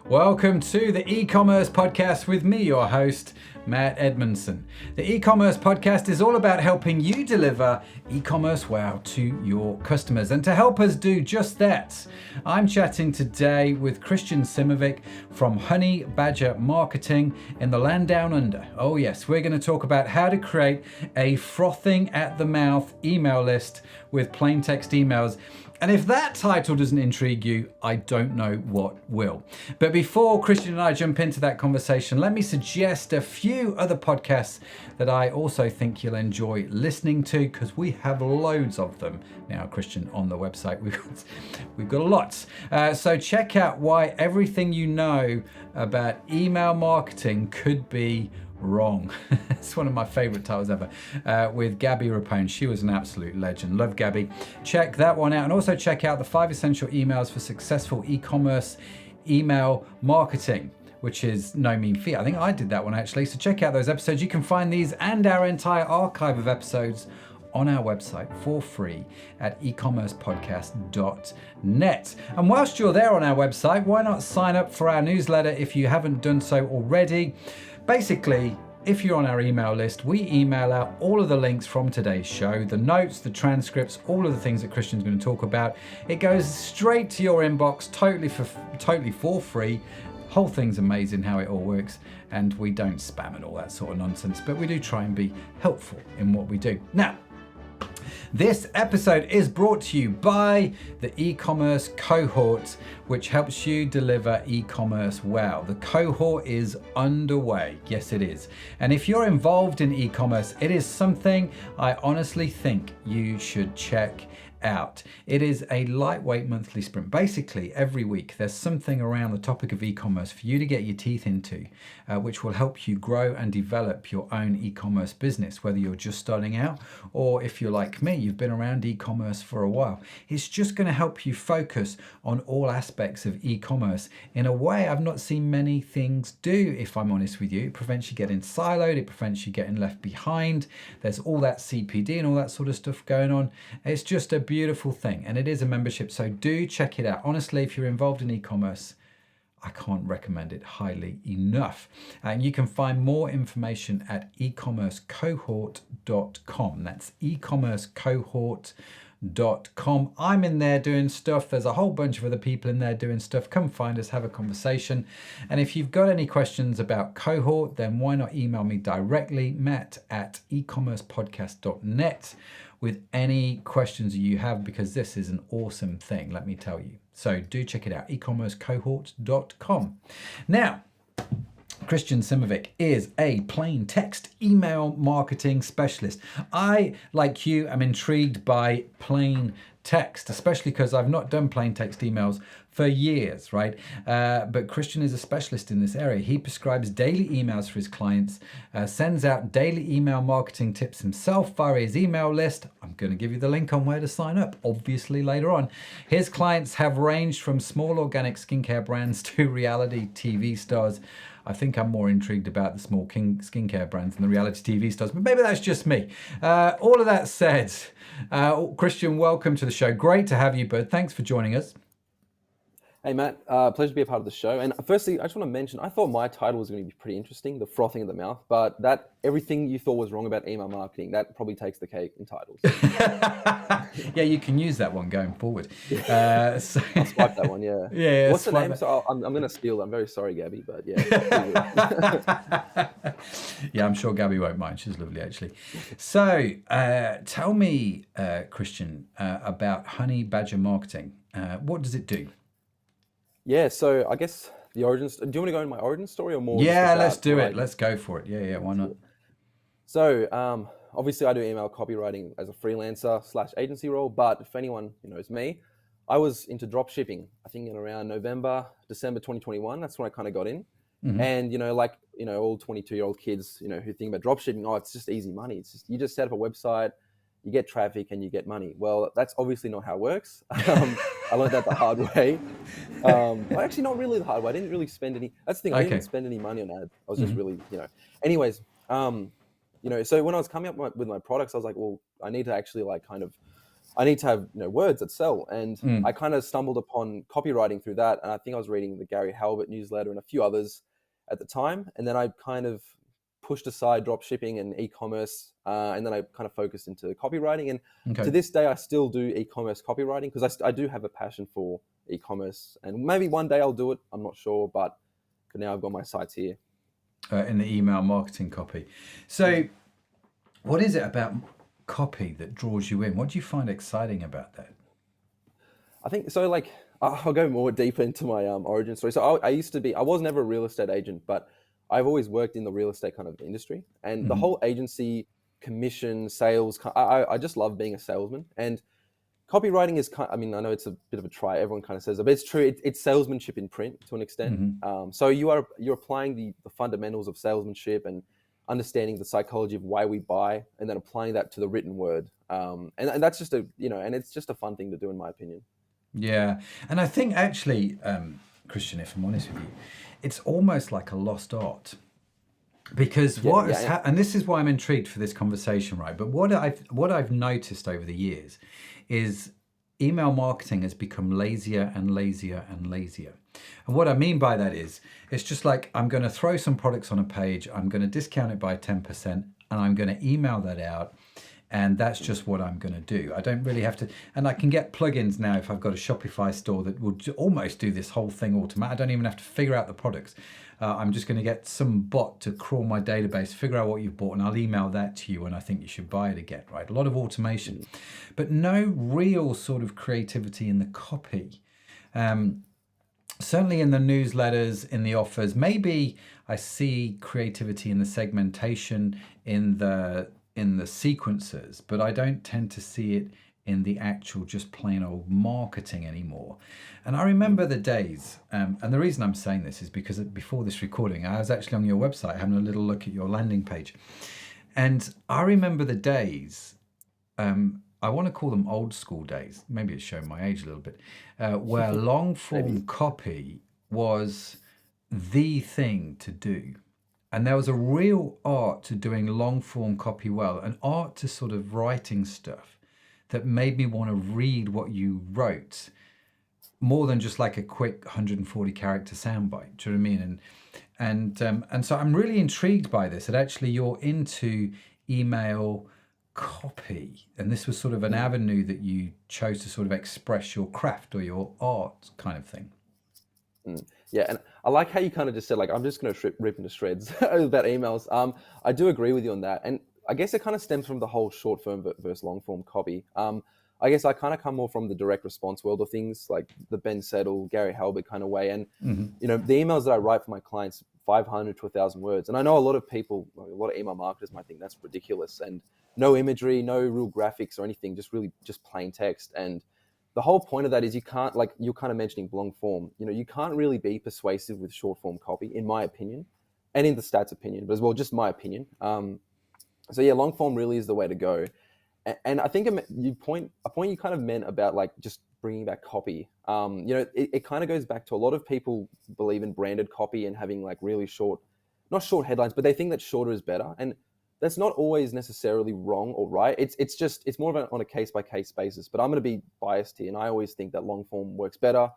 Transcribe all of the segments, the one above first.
Welcome to the e-commerce podcast with me, your host, Matt Edmondson. The e-commerce podcast is all about helping you deliver e-commerce wow to your customers. And to help us do just that, I'm chatting today with Christian Simovic from Honey Badger Marketing in the land down under. Oh yes, we're going to talk about how to create a frothing at the mouth email list with plain text emails. And if that title doesn't intrigue you, I don't know what will. But before Christian and I jump into that conversation, let me suggest a few other podcasts that I also think you'll enjoy listening to, because we have loads of them now, Christian, on the website. We've got lots. So check out Why Everything You Know About Email Marketing Could Be Wrong. It's one of my favorite titles ever, with Gabby Rapone. She was an absolute legend. Love Gabby. Check that one out. And also check out the 5 Essential Emails for Successful E-Commerce Email Marketing, which is no mean feat. I think I did that one actually. So check out those episodes. You can find these and our entire archive of episodes on our website for free at ecommercepodcast.net. And whilst you're there on our website, why not sign up for our newsletter if you haven't done so already? Basically, if you're on our email list, we email out all of the links from today's show, the notes, the transcripts, all of the things that Christian's going to talk about. It goes straight to your inbox, totally for free. Whole thing's amazing how it all works, and we don't spam and all that sort of nonsense, but we do try and be helpful in what we do. Now, this episode is brought to you by the e-commerce cohort, which helps you deliver e-commerce well. The cohort is underway. Yes, it is. And if you're involved in e-commerce, it is something I honestly think you should check out. It is a lightweight monthly sprint. Basically, every week there's something around the topic of e-commerce for you to get your teeth into, which will help you grow and develop your own e-commerce business, whether you're just starting out or if you're like me, you've been around e-commerce for a while. It's just going to help you focus on all aspects of e-commerce in a way I've not seen many things do, if I'm honest with you. It prevents you getting siloed, it prevents you getting left behind. There's all that CPD and all that sort of stuff going on. It's just a beautiful thing, and it is a membership, so do check it out. Honestly, if you're involved in e-commerce, I can't recommend it highly enough. And you can find more information at ecommercecohort.com. That's ecommercecohort.com. I'm in there doing stuff. There's a whole bunch of other people in there doing stuff. Come find us, have a conversation. And if you've got any questions about cohort, then why not email me directly, Matt at ecommercepodcast.net, with any questions you have, because this is an awesome thing, let me tell you. So do check it out, ecommercecohort.com. Now, Christian Simovic is a plain text email marketing specialist. I, like you, am intrigued by plain text, especially because I've not done plain text emails for years, right? But Christian is a specialist in this area. He prescribes daily emails for his clients, sends out daily email marketing tips himself via his email list. I'm going to give you the link on where to sign up, obviously, later on. His clients have ranged from small organic skincare brands to reality TV stars. I think I'm more intrigued about the small skincare brands than the reality TV stars, but maybe that's just me. All of that said, Christian, welcome to the show. Great to have you, bud. Thanks for joining us. Hey, Matt. Pleasure to be a part of the show. And firstly, I just want to mention, I thought my title was going to be pretty interesting, the frothing of the mouth, but that everything you thought was wrong about email marketing, that probably takes the cake in titles. Yeah, you can use that one going forward. I'll swipe that one, yeah. Yeah. What's the name? So I'm going to steal it. I'm very sorry, Gabby, but yeah. Yeah, I'm sure Gabby won't mind. She's lovely, actually. So tell me, Christian, about Honey Badger Marketing. What does it do? Yeah, so I guess the origins. Do you want to go into my origin story or more? Yeah, let's do it. Let's go for it. Yeah, why not? So obviously I do email copywriting as a freelancer / agency role, but if anyone who knows me, I was into drop shipping, I think in around December 2021. That's when I kind of got in. Mm-hmm. And, all 22-year-old kids, who think about drop shipping, it's just easy money. It's just, you just set up a website, you get traffic and you get money. Well, that's obviously not how it works. I learned that the hard way. Well, actually not really the hard way. I didn't really spend any, that's the thing. I didn't spend any money on ads. I was just really, anyways, so when I was coming up with my products, I was like, well, I need to actually I need to have words that sell. And I kind of stumbled upon copywriting through that. And I think I was reading the Gary Halbert newsletter and a few others at the time. And then I kind of pushed aside drop shipping and e-commerce. And then I kind of focused into copywriting. And to this day, I still do e-commerce copywriting because I do have a passion for e-commerce. And maybe one day I'll do it. I'm not sure. But for now, I've got my sights here. In the email marketing copy. So what is it about copy that draws you in? What do you find exciting about that? I think so. Like, I'll go more deeper into my origin story. So I was never a real estate agent, but I've always worked in the real estate kind of industry, and the whole agency, commission, sales. I just love being a salesman, and copywriting is I know it's a bit of a try. Everyone kind of says it, but it's true. It's salesmanship in print to an extent. So you're applying the fundamentals of salesmanship and understanding the psychology of why we buy, and then applying that to the written word. And that's just and it's just a fun thing to do, in my opinion. Yeah, and I think actually, Christian, if I'm honest with you, it's almost like a lost art. Because and this is why I'm intrigued for this conversation, right? But what I've noticed over the years is email marketing has become lazier and lazier and lazier. And what I mean by that is, it's just like, I'm going to throw some products on a page, I'm going to discount it by 10%, and I'm going to email that out. And that's just what I'm going to do. I don't really have to, and I can get plugins now if I've got a Shopify store that will almost do this whole thing automatically. I don't even have to figure out the products. I'm just going to get some bot to crawl my database, figure out what you've bought, and I'll email that to you when I think you should buy it again, right? A lot of automation, but no real sort of creativity in the copy. Certainly in the newsletters, in the offers, maybe I see creativity in the segmentation, in the sequences, but I don't tend to see it in the actual just plain old marketing anymore. And I remember the days, and the reason I'm saying this is because before this recording, I was actually on your website having a little look at your landing page. And I remember the days, I want to call them old school days, maybe it's showing my age a little bit, where long form copy was the thing to do. And there was a real art to doing long form copy well, an art to sort of writing stuff that made me want to read what you wrote more than just like a quick 140 character soundbite. Do you know what I mean? And so I'm really intrigued by this, that actually you're into email copy, and this was sort of an avenue that you chose to sort of express your craft or your art kind of thing. Yeah, and I like how you kind of just said, like, I'm just going to rip into shreds about emails. I do agree with you on that. And I guess it kind of stems from the whole short form versus long form copy. I guess I kind of come more from the direct response world of things, like the Ben Settle, Gary Halbert kind of way. And, the emails that I write for my clients, 500 to 1,000 words. And I know a lot of people, a lot of email marketers might think that's ridiculous, and no imagery, no real graphics or anything, just plain text. And the whole point of that is you can't, like you're kind of mentioning long form, you can't really be persuasive with short form copy, in my opinion, and in the stats opinion, but as well, just my opinion. So yeah, long form really is the way to go. And I think a point you kind of meant about like just bringing back copy. It kind of goes back to a lot of people believe in branded copy and having like really short, not short headlines, but they think that shorter is better. And that's not always necessarily wrong or right. It's more of on a case by case basis. But I'm going to be biased here, and I always think that long form works better.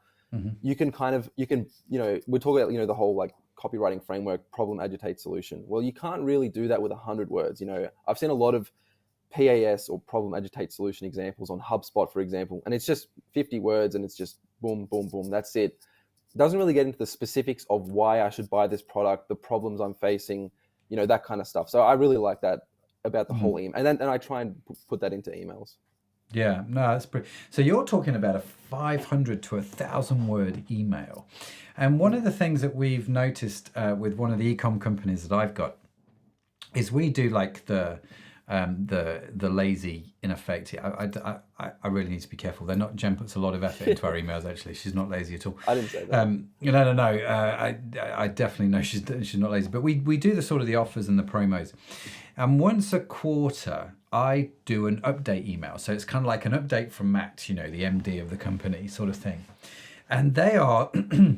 You can we're talking about the whole like copywriting framework, problem, agitate, solution. Well, you can't really do that with 100 words. I've seen a lot of PAS or problem, agitate, solution examples on HubSpot, for example, and it's just 50 words and it's just boom, boom, boom. That's it. It doesn't really get into the specifics of why I should buy this product, the problems I'm facing, that kind of stuff. So I really like that about the whole email, and I try and put that into emails. Yeah, no, that's pretty. So you're talking about a 500 to 1,000 word email, and one of the things that we've noticed with one of the e-com companies that I've got is we do like the lazy, in effect. I really need to be careful. Jen puts a lot of effort into our emails. Actually, she's not lazy at all. I didn't say that. No. I definitely know she's not lazy. But we do the sort of the offers and the promos, and once a quarter I do an update email. So it's kind of like an update from Matt, the MD of the company, sort of thing. And they are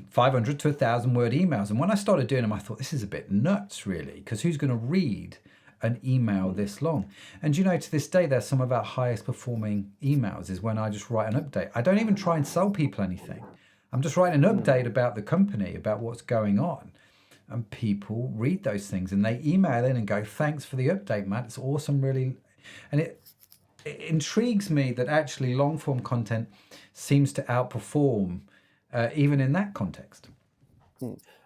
500 to 1,000 word emails. And when I started doing them, I thought this is a bit nuts, really, because who's going to read an email this long. And to this day, they're some of our highest performing emails is when I just write an update. I don't even try and sell people anything. I'm just writing an update about the company, about what's going on. And people read those things and they email in and go, thanks for the update, Matt. It's awesome, really. And it intrigues me that actually long form content seems to outperform even in that context.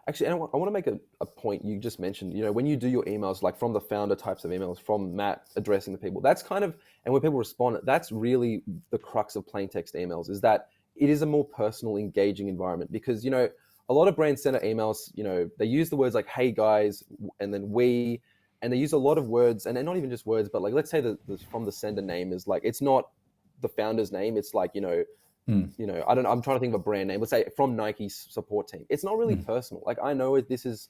Actually, and I want to make a point you just mentioned. When you do your emails, like from the founder types of emails, from Matt addressing the people, that's kind of, and when people respond, that's really the crux of plain text emails, is that it is a more personal, engaging environment. Because, a lot of brand center emails, they use the words like, hey guys, and then we, and they use a lot of words, and not even just words, but like, let's say that from the sender name is like, it's not the founder's name. It's like, I don't know, I'm trying to think of a brand name. Let's say from Nike's support team. It's not really personal. Like, I know this is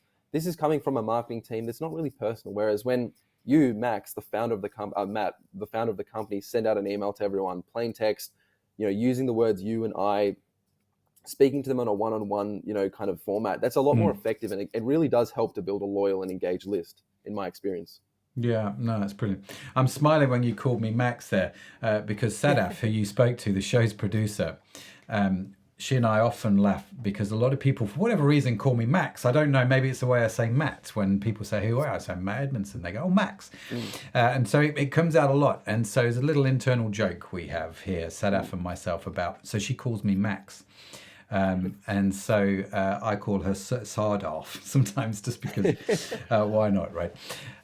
coming from a marketing team that's not really personal. Whereas when you, Max, the founder of the Matt, the founder of the company, send out an email to everyone, plain text, using the words you and I, speaking to them on a one-on-one, kind of format, that's a lot more effective. And it really does help to build a loyal and engaged list, in my experience. Yeah, no, that's brilliant. I'm smiling when you called me Max there, because Sadaf, who you spoke to, the show's producer, she and I often laugh because a lot of people, for whatever reason, call me Max. I don't know, maybe it's the way I say Matt. When people say, who are you? I say Matt Edmondson. They go, oh, Max. And so it comes out a lot. And so there's a little internal joke we have here, Sadaf and myself, about, so she calls me Max. And so I call her Sardaf sometimes, just because why not, right?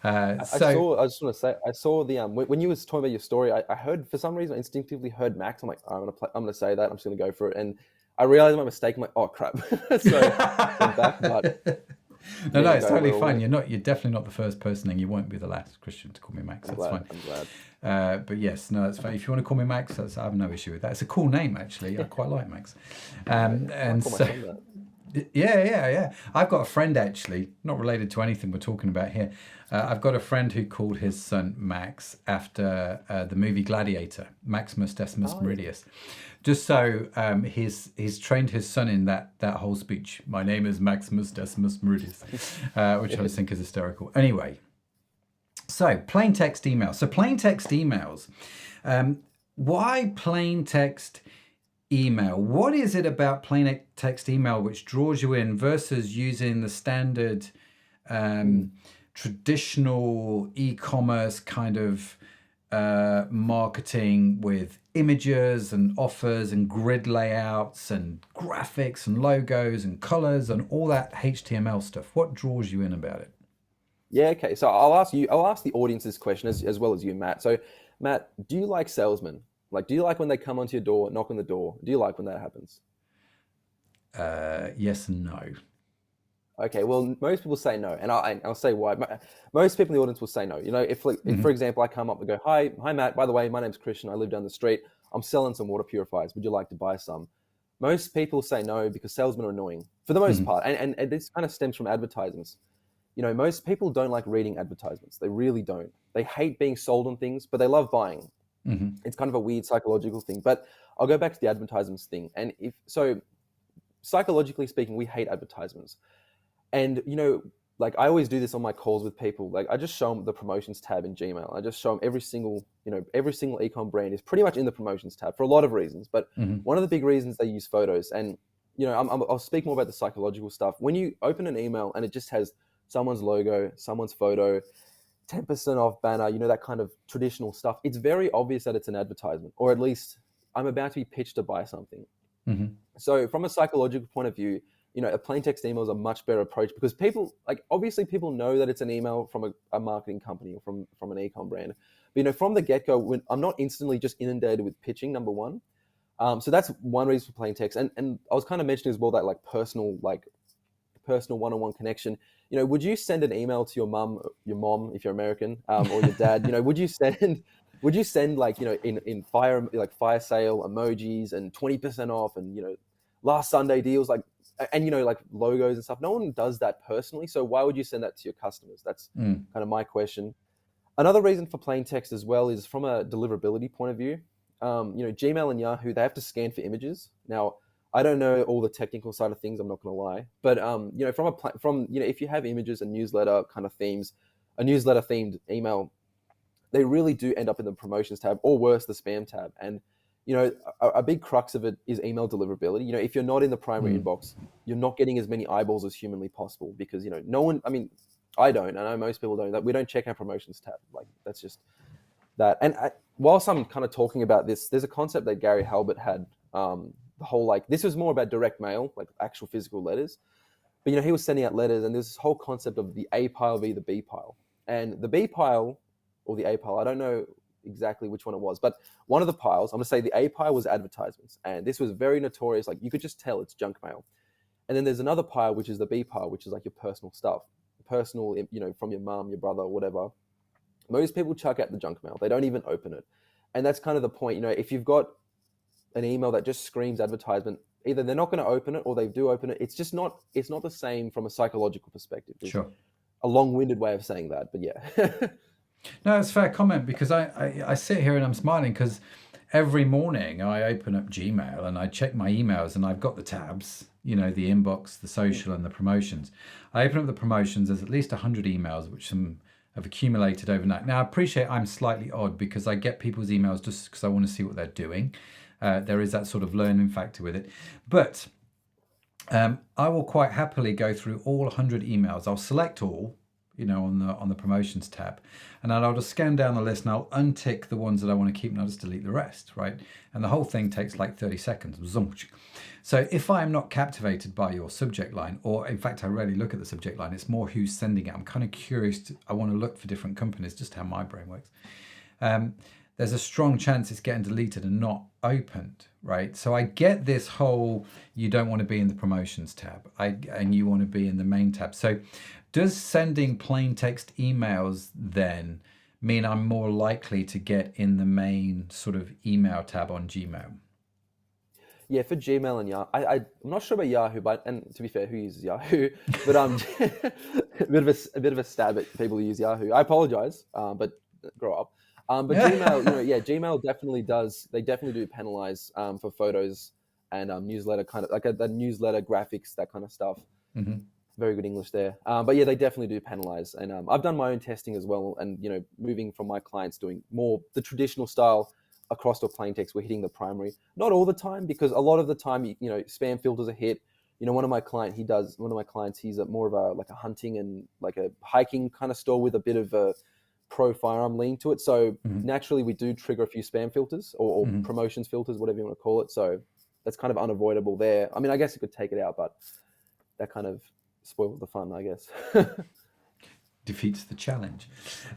I just want to say, I saw the when you was talking about your story, I heard, for some reason, I instinctively heard Max. I'm like, I'm gonna say that. I'm just gonna go for it, and I realized my mistake. I'm like, oh crap. So I'm back, but no, it's totally fine. You're definitely not the first person, and you won't be the last, Christian, to call me Max. That's fine. I'm glad. But yes, no, that's fine. If you want to call me Max, I have no issue with that. It's a cool name, actually. I quite like Max. And so, yeah. I've got a friend, actually, not related to anything we're talking about here. I've got a friend who called his son Max after the movie Gladiator, Maximus Decimus Meridius. Just so he's trained his son in that whole speech. My name is Maximus Decimus Meridius, which I just think is hysterical. Anyway, so plain text emails. So plain text emails. Why plain text email? What is it about plain text email which draws you in versus using the standard traditional e-commerce kind of marketing with images and offers and grid layouts and graphics and logos and colors and all that HTML stuff? What draws you in about it? Yeah, okay. So I'll ask the audience this question as well as you, Matt. So Matt, do you like salesmen? Like, do you like when they come onto your door, knock on the door? Do you like when that happens? Yes and no. Okay, well, most people say no, and I'll say why. Most people in the audience will say no. If for example, I come up and go, hi Matt, by the way, my name's Christian, I live down the street, I'm selling some water purifiers, would you like to buy some? Most people say no because salesmen are annoying, for the most part, and this kind of stems from advertisements. Most people don't like reading advertisements. They really don't. They hate being sold on things, but they love buying. It's kind of a weird psychological thing, but I'll go back to the advertisements thing. And psychologically speaking, we hate advertisements. And, like I always do this on my calls with people. Like I just show them the promotions tab in Gmail. I just show them every single ecom brand is pretty much in the promotions tab for a lot of reasons. But one of the big reasons they use photos. And, I'll speak more about the psychological stuff. When you open an email and it just has someone's logo, someone's photo, 10% off banner, that kind of traditional stuff, it's very obvious that it's an advertisement, or at least I'm about to be pitched to buy something. So from a psychological point of view, a plain text email is a much better approach because obviously people know that it's an email from a marketing company or from an e-com brand. But, from the get-go, I'm not instantly just inundated with pitching, number one. So that's one reason for plain text. And I was kind of mentioning as well that personal one-on-one connection. Would you send an email to your mom if you're American, or your dad? Would you send in fire sale emojis and 20% off and last Sunday deals and logos and stuff? No one does that personally, so why would you send that to your customers? That's kind of my question. Another reason for plain text as well is from a deliverability point of view. Gmail and Yahoo, they have to scan for images. Now, I don't know all the technical side of things, I'm not going to lie, but from if you have images and newsletter kind of themes, a newsletter themed email, they really do end up in the promotions tab, or worse, the spam tab. And a big crux of it is email deliverability. If you're not in the primary inbox, you're not getting as many eyeballs as humanly possible, because no one, I mean, I don't, and I know most people don't, that we don't check our promotions tab. Like, that's just that. And whilst I'm kind of talking about this, there's a concept that Gary Halbert had, the whole, like, this was more about direct mail, like actual physical letters. But he was sending out letters, and there's this whole concept of the A pile v the B pile. And the B pile or the A pile, I don't know exactly which one it was, but one of the piles, I'm going to say the A pile was advertisements. And this was very notorious. Like, you could just tell it's junk mail. And then there's another pile, which is the B pile, which is like your personal stuff, personal, from your mom, your brother, whatever. Most people chuck out the junk mail. They don't even open it. And that's kind of the point. If you've got an email that just screams advertisement, either they're not going to open it, or they do open it. It's not the same from a psychological perspective. It's Sure. a long-winded way of saying that, but yeah. No, it's a fair comment, because I sit here and I'm smiling, because every morning I open up Gmail and I check my emails, and I've got the tabs, the inbox, the social, and the promotions. I open up the promotions. There's at least 100 emails, which some have accumulated overnight. Now, I appreciate I'm slightly odd, because I get people's emails just because I want to see what they're doing. There is that sort of learning factor with it. But I will quite happily go through all 100 emails. I'll select all, on the promotions tab, and then I'll just scan down the list, and I'll untick the ones that I want to keep, and I'll just delete the rest, right? And the whole thing takes like 30 seconds. So if I'm not captivated by your subject line, or in fact, I rarely look at the subject line, it's more who's sending it. I'm kind of curious. I want to look for different companies, just how my brain works. There's a strong chance it's getting deleted and not opened, right? So I get this whole, you don't want to be in the promotions tab, and you want to be in the main tab. So does sending plain text emails then mean I'm more likely to get in the main sort of email tab on Gmail? Yeah, for Gmail and Yahoo, I'm not sure about Yahoo, and to be fair, who uses Yahoo? But a bit of a stab at people who use Yahoo. I apologize, but grow up. But Gmail, Gmail definitely does. They definitely do penalize for photos and newsletter, kind of like the newsletter graphics, that kind of stuff. Mm-hmm. Very good English there. But yeah, they definitely do penalize. And I've done my own testing as well. And moving from my clients doing more the traditional style across to a plain text, we're hitting the primary. Not all the time, because a lot of the time, spam filters are hit. One of my clients, he's more of a hunting and like a hiking kind of store with a bit of a pro firearm lean to it. So naturally we do trigger a few spam filters or promotions filters, whatever you want to call it. So that's kind of unavoidable there. I mean, I guess you could take it out, but that kind of spoils the fun, I guess. Defeats the challenge.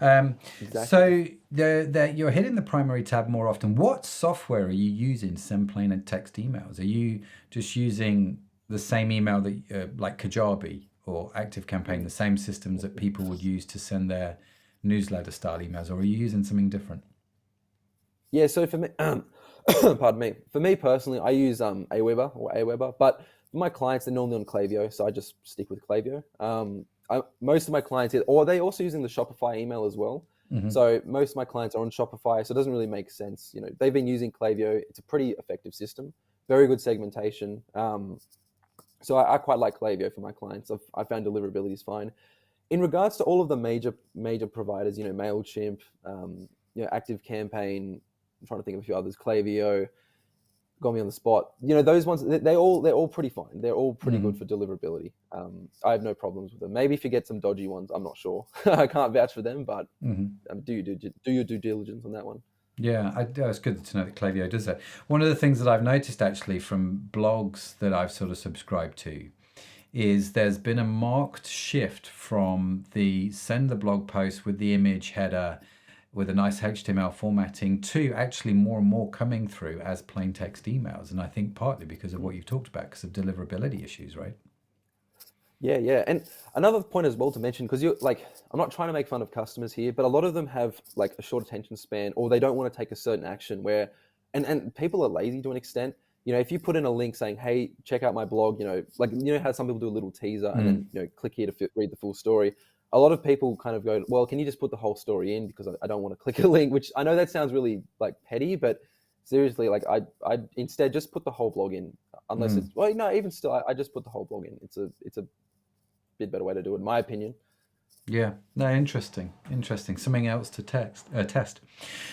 Exactly. So you're hitting the primary tab more often. What software are you using to send plain and text emails? Are you just using the same email that like Kajabi or ActiveCampaign, the same systems that people would use to send their newsletter style emails, or are you using something different? Yeah, so for me, pardon me. For me personally, I use Aweber, but for my clients, they're normally on Klaviyo, so I just stick with Klaviyo. Most of my clients, or they also using the Shopify email as well. Mm-hmm. So most of my clients are on Shopify, so it doesn't really make sense. They've been using Klaviyo. It's a pretty effective system, very good segmentation. So I quite like Klaviyo for my clients. I found deliverability is fine. In regards to all of the major providers, MailChimp, ActiveCampaign, I'm trying to think of a few others, Klaviyo, got me on the spot. Those ones, they're all pretty fine. They're all pretty good for deliverability. I have no problems with them. Maybe if you get some dodgy ones, I'm not sure. I can't vouch for them, but do your due diligence on that one. Yeah, it's good to know that Klaviyo does that. One of the things that I've noticed actually from blogs that I've sort of subscribed to is there's been a marked shift from the send the blog post with the image header with a nice HTML formatting to actually more and more coming through as plain text emails. And I think partly because of what you've talked about, because of deliverability issues, right? Yeah. And another point as well to mention, because I'm not trying to make fun of customers here, but a lot of them have like a short attention span, or they don't want to take a certain action where, and people are lazy to an extent. If you put in a link saying, hey, check out my blog, how some people do a little teaser and then, click here to read the full story. A lot of people kind of go, well, can you just put the whole story in, because I don't want to click a link, which I know that sounds really like petty, but seriously, like I instead just put the whole blog in, unless it's, well, no, even still, I just put the whole blog in. It's a bit better way to do it, in my opinion. Yeah, no, interesting. Something else to test.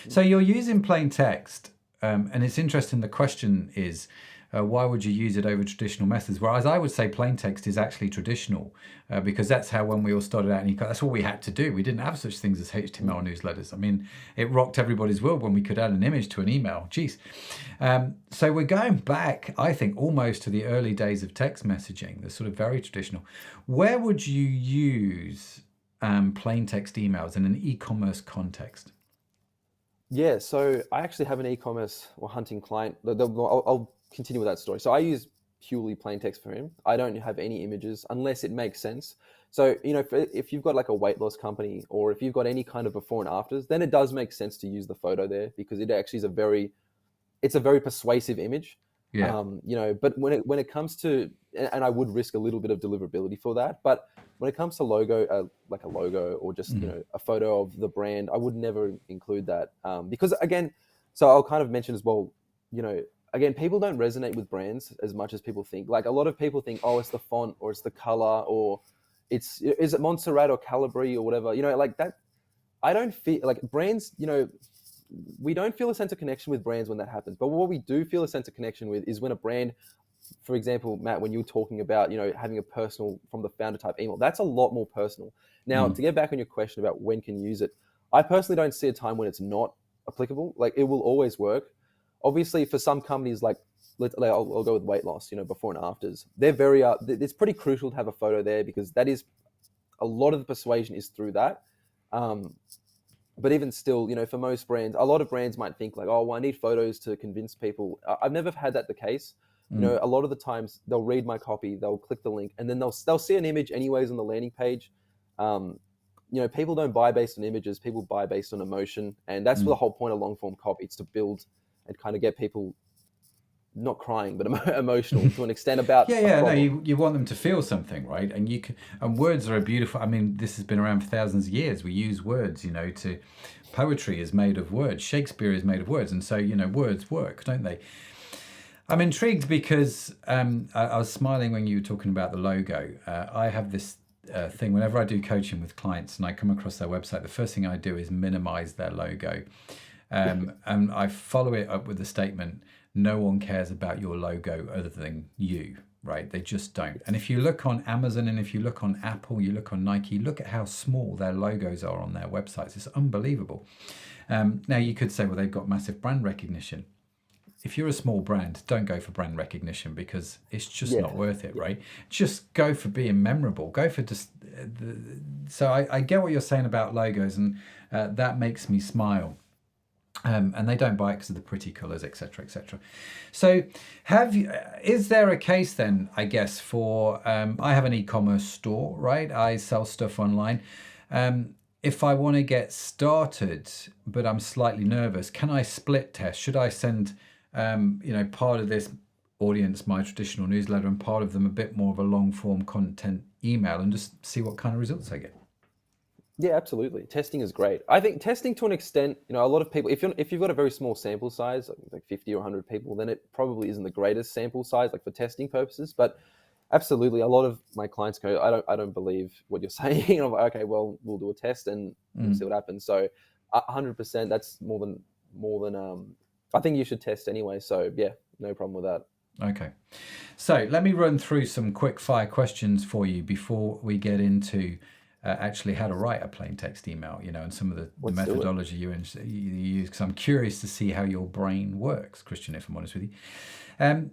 So you're using plain text, and it's interesting. The question is, why would you use it over traditional methods? Whereas I would say plain text is actually traditional, because that's how when we all started out, that's what we had to do. We didn't have such things as HTML newsletters. I mean, it rocked everybody's world when we could add an image to an email. Jeez. So we're going back, I think, almost to the early days of text messaging, the sort of very traditional. Where would you use plain text emails in an e-commerce context? Yeah, so I actually have an e-commerce or hunting client. I'll continue with that story. So I use purely plain text for him. I don't have any images unless it makes sense. So, if you've got like a weight loss company, or if you've got any kind of before and afters, then it does make sense to use the photo there, because it actually is it's a very persuasive image. Yeah. But when it comes to, and I would risk a little bit of deliverability for that, but when it comes to logo, like a logo or just a photo of the brand, I would never include that, because again, so I'll kind of mention as well, again, people don't resonate with brands as much as people think. Like, a lot of people think, oh, it's the font, or it's the color, or is it Montserrat or Calibri or whatever, like that. I don't feel like brands, we don't feel a sense of connection with brands when that happens. But what we do feel a sense of connection with is when a brand, for example, Matt, when you were talking about, having a personal from the founder type email, that's a lot more personal. Now, to get back on your question about when can you use it, I personally don't see a time when it's not applicable. Like, it will always work. Obviously, for some companies, like, I'll go with weight loss, before and afters. They're very, it's pretty crucial to have a photo there, because that is, a lot of the persuasion is through that. But even still, for most brands, a lot of brands might think like, oh, well, I need photos to convince people. I've never had that the case. A lot of the times they'll read my copy, they'll click the link, and then they'll see an image anyways on the landing page. People don't buy based on images; people buy based on emotion, and that's the whole point of long form copy. It's to build and kind of get people not crying, but emotional to an extent about a No, problem. you want them to feel something, right? And and words are a beautiful, I mean, this has been around for thousands of years. We use words, to poetry is made of words. Shakespeare is made of words. And so, words work, don't they? I'm intrigued because I was smiling when you were talking about the logo. I have this thing whenever I do coaching with clients and I come across their website, the first thing I do is minimize their logo. And I follow it up with the statement, no one cares about your logo other than you, right? They just don't. And if you look on Amazon, and if you look on Apple, you look on Nike, look at how small their logos are on their websites. It's unbelievable. Now you could say, well, they've got massive brand recognition. If you're a small brand, don't go for brand recognition, because it's just not worth it, right? Just go for being memorable. Go for just. So I get what you're saying about logos, and that makes me smile. And they don't buy it because of the pretty colours, etc., etc. So, is there a case then? I guess for I have an e-commerce store, right? I sell stuff online. If I want to get started, but I'm slightly nervous, can I split test? Should I send, part of this audience my traditional newsletter, and part of them a bit more of a long form content email, and just see what kind of results I get? Yeah, absolutely. Testing is great. I think testing to an extent, a lot of people, if you've got a very small sample size, like 50 or 100 people, then it probably isn't the greatest sample size, like for testing purposes. But absolutely, a lot of my clients go, I don't believe what you're saying. And I'm like, okay, well, we'll do a test and we'll see what happens. So 100%, that's more than I think you should test anyway. So yeah, no problem with that. Okay. So let me run through some quick fire questions for you before we get into actually how to write a plain text email, and some of the methodology you use, because I'm curious to see how your brain works, Christian, if I'm honest with you.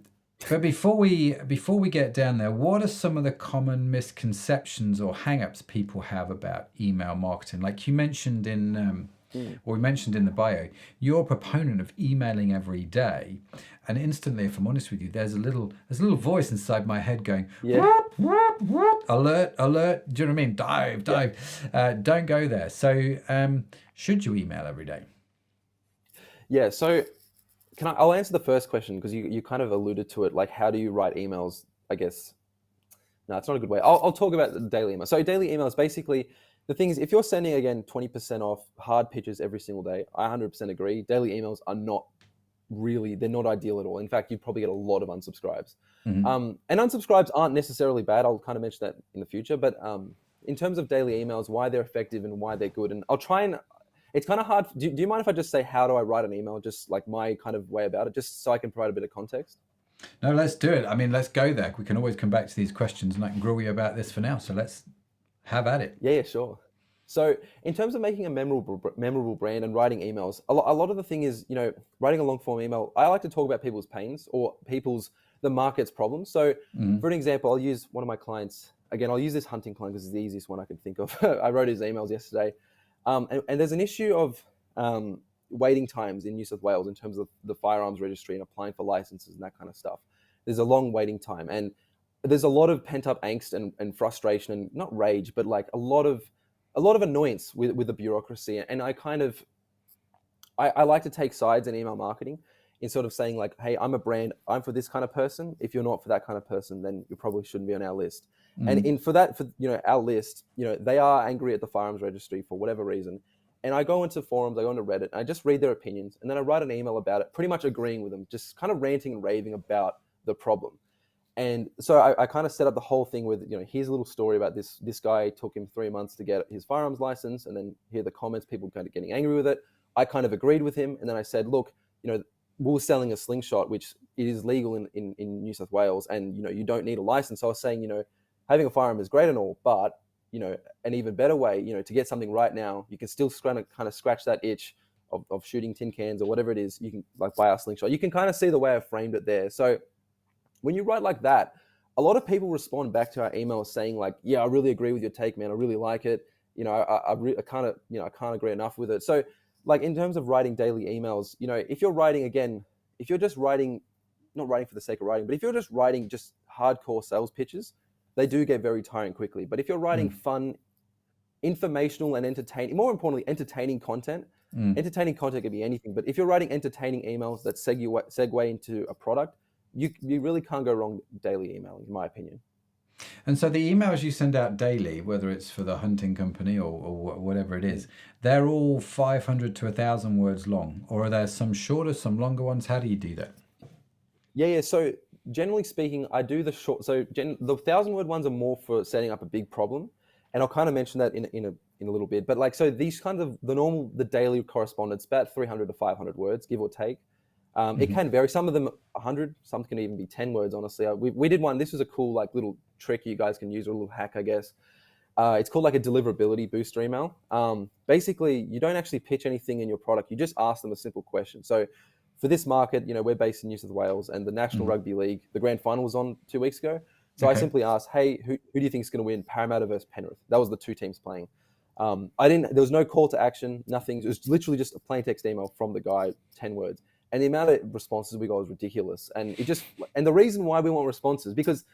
But before we get down there, what are some of the common misconceptions or hang-ups people have about email marketing? Like you mentioned or we mentioned in the bio, you're a proponent of emailing every day, and instantly, if I'm honest with you, there's a little voice inside my head going, whoop, whoop, whoop, alert, alert. Do you know what I mean? Dive. Yeah. Don't go there. So, should you email every day? Yeah. So, I'll answer the first question, because you kind of alluded to it. Like, how do you write emails? I guess. No, it's not a good way. I'll talk about the daily email. So, daily emails basically. The thing is, if you're sending, again, 20% off hard pitches every single day, I 100% agree. Daily emails are not really, they're not ideal at all. In fact, you'd probably get a lot of unsubscribes. And unsubscribes aren't necessarily bad. I'll kind of mention that in the future. But in terms of daily emails, why they're effective and why they're good. And I'll try and, it's kind of hard. Do you mind if I just say, how do I write an email? Just like my kind of way about it, just so I can provide a bit of context. No, let's do it. I mean, let's go there. We can always come back to these questions, and I can grill you about this for now. So let's have at it. Yeah, sure. So in terms of making a memorable brand and writing emails, a lot of the thing is, writing a long form email, I like to talk about people's pains or the market's problems. So for an example, I'll use one of my clients. Again, I'll use this hunting client because it's the easiest one I can think of. I wrote his emails yesterday. And there's an issue of waiting times in New South Wales in terms of the firearms registry and applying for licenses and that kind of stuff. There's a long waiting time. And there's a lot of pent up angst and frustration and not rage, but like a lot of annoyance with the bureaucracy. And I like to take sides in email marketing in sort of saying like, hey, I'm a brand, I'm for this kind of person. If you're not for that kind of person, then you probably shouldn't be on our list. And for our list, they are angry at the firearms registry for whatever reason. And I go into forums, I go into Reddit, and I just read their opinions. And then I write an email about it, pretty much agreeing with them, just kind of ranting and raving about the problem. And so I kind of set up the whole thing with, here's a little story about this guy. Took him 3 months to get his firearms license. And then here are the comments, people kind of getting angry with it. I kind of agreed with him. And then I said, look, we were selling a slingshot, which it is legal in New South Wales. And, you don't need a license. So I was saying, having a firearm is great and all, but, an even better way, to get something right now, you can still kind of scratch that itch of shooting tin cans or whatever it is. You can like buy our slingshot. You can kind of see the way I framed it there. So when you write like that, a lot of people respond back to our emails saying like, yeah, I really agree with your take, man. I really like it. I can't agree enough with it. So like in terms of writing daily emails, if you're just writing, not writing for the sake of writing, but if you're just writing just hardcore sales pitches, they do get very tiring quickly. But if you're writing fun, informational and entertaining, more importantly, entertaining content, entertaining content could be anything. But if you're writing entertaining emails that segue into a product, you really can't go wrong daily emailing, in my opinion. And so the emails you send out daily, whether it's for the hunting company or whatever it is, they're all 500 to 1,000 words long, or are there some shorter, some longer ones? How do you do that? Yeah. So generally speaking, I do the short. So the 1,000-word ones are more for setting up a big problem, and I'll kind of mention that in a little bit. But like, so these kinds of the daily correspondence, about 300 to 500 words, give or take. It can vary. Some of them 100, some can even be 10 words, honestly. We did one. This was a cool like little trick you guys can use, or a little hack, I guess. It's called like a deliverability booster email. Basically, you don't actually pitch anything in your product. You just ask them a simple question. So for this market, we're based in New South Wales, and the National Rugby League, the grand final was on 2 weeks ago. So I simply asked, hey, who do you think is going to win, Parramatta versus Penrith? That was the two teams playing. There was no call to action, nothing. It was literally just a plain text email from the guy, 10 words. And the amount of responses we got was ridiculous. And the reason why we want responses, because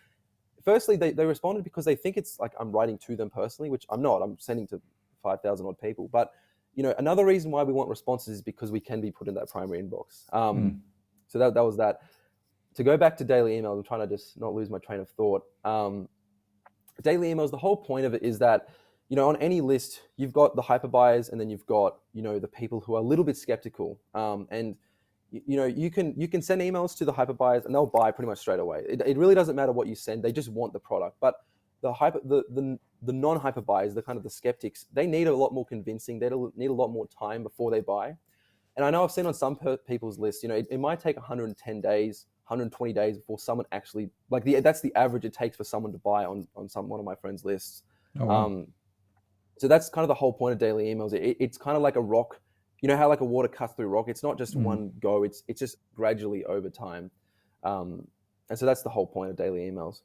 firstly, they responded because they think it's like I'm writing to them personally, which I'm not. I'm sending to 5,000 odd people. But, another reason why we want responses is because we can be put in that primary inbox. So that was that. To go back to daily emails, I'm trying to just not lose my train of thought. Daily emails, the whole point of it is that, on any list, you've got the hyper buyers, and then you've got, the people who are a little bit skeptical. And you can send emails to the hyper buyers, and they'll buy pretty much straight away. It really doesn't matter what you send; they just want the product. But the non-hyper buyers, the kind of the skeptics, they need a lot more convincing. They need a lot more time before they buy. And I know I've seen on some people's lists, it might take 110 days, 120 days before someone actually that's the average it takes for someone to buy on one of my friends' lists. Oh, wow. So that's kind of the whole point of daily emails. It's kind of like a rock. You know how like a water cuts through rock? It's not just one go. It's just gradually over time. And so that's the whole point of daily emails.